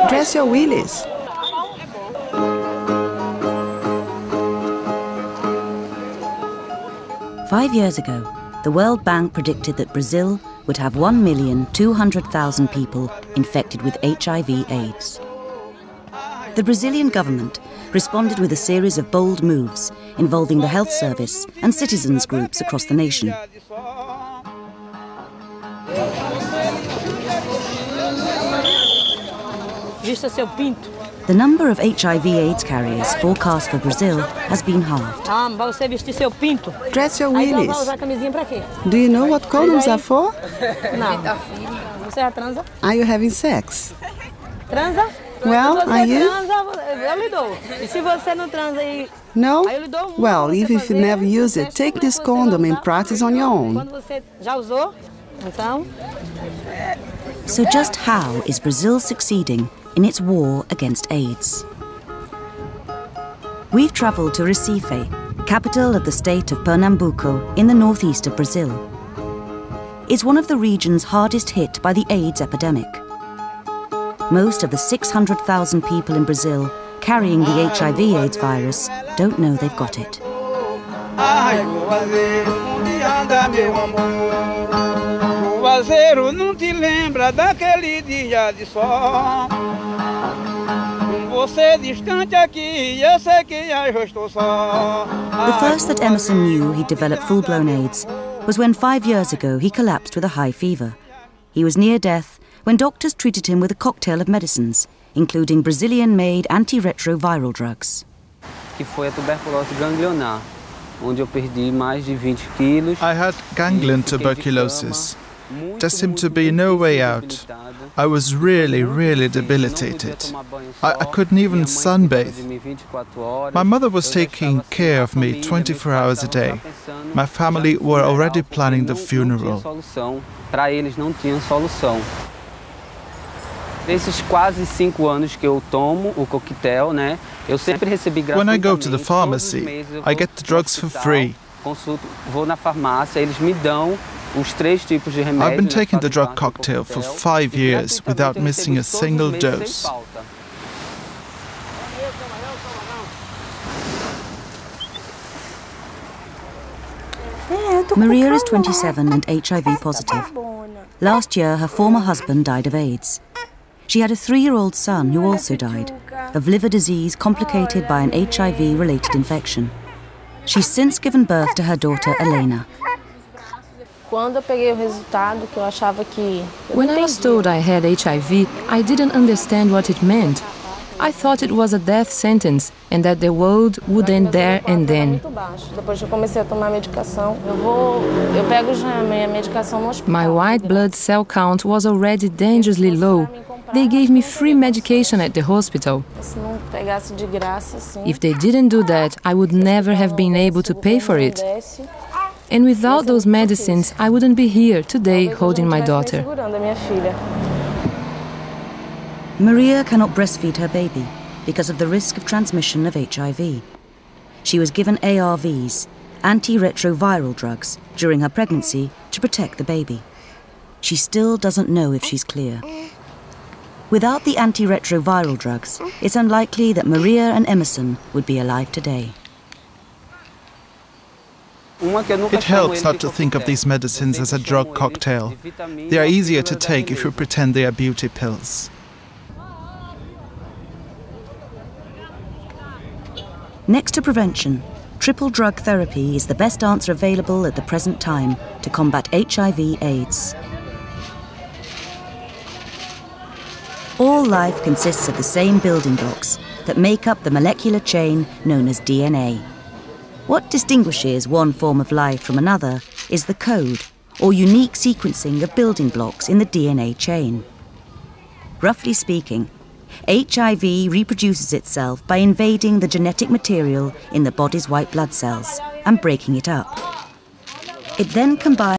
Dress your wheelies. Five years ago, the World Bank predicted that Brazil would have 1,200,000 people infected with HIV/AIDS. The Brazilian government responded with a series of bold moves involving the health service and citizens groups across the nation. The number of HIV/AIDS carriers forecast for Brazil has been halved. Dress your wheelies. Do you know what condoms are for? Are you having sex? Well, are you? No? Well, if you never use it, take this condom and practice on your own. So just how is Brazil succeeding in its war against AIDS? We've travelled to Recife, capital of the state of Pernambuco in the northeast of Brazil. It's one of the regions hardest hit by the AIDS epidemic. Most of the 600,000 people in Brazil carrying the HIV/AIDS virus don't know they've got it. The first that Emerson knew he'd developed full-blown AIDS was when 5 years ago he collapsed with a high fever. He was near death when doctors treated him with a cocktail of medicines, including Brazilian-made anti-retroviral drugs. I had ganglion tuberculosis. There seemed to be no way out. I was really debilitated. I couldn't even sunbathe. My mother was taking care of me 24 hours a day. My family were already planning the funeral. When I go to the pharmacy, I get the drugs for free. I've been taking the drug cocktail for 5 years without missing a single dose. Maria is 27 and HIV positive. Last year, her former husband died of AIDS. She had a 3-year-old son who also died, of liver disease complicated by an HIV-related infection. She's since given birth to her daughter, Elena. When I was told I had HIV, I didn't understand what it meant. I thought it was a death sentence and that the world would end there and then. My white blood cell count was already dangerously low. They gave me free medication at the hospital. If they didn't do that, I would never have been able to pay for it. And without those medicines, I wouldn't be here today holding my daughter. Maria cannot breastfeed her baby because of the risk of transmission of HIV. She was given ARVs, anti-retroviral drugs, during her pregnancy to protect the baby. She still doesn't know if she's clear. Without the anti-retroviral drugs, it's unlikely that Maria and Emerson would be alive today. It helps not to think of these medicines as a drug cocktail. They are easier to take if you pretend they are beauty pills. Next to prevention, triple drug therapy is the best answer available at the present time to combat HIV/AIDS. All life consists of the same building blocks that make up the molecular chain known as DNA. What distinguishes one form of life from another is the code, or unique sequencing of building blocks in the DNA chain. Roughly speaking, HIV reproduces itself by invading the genetic material in the body's white blood cells and breaking it up. It then combines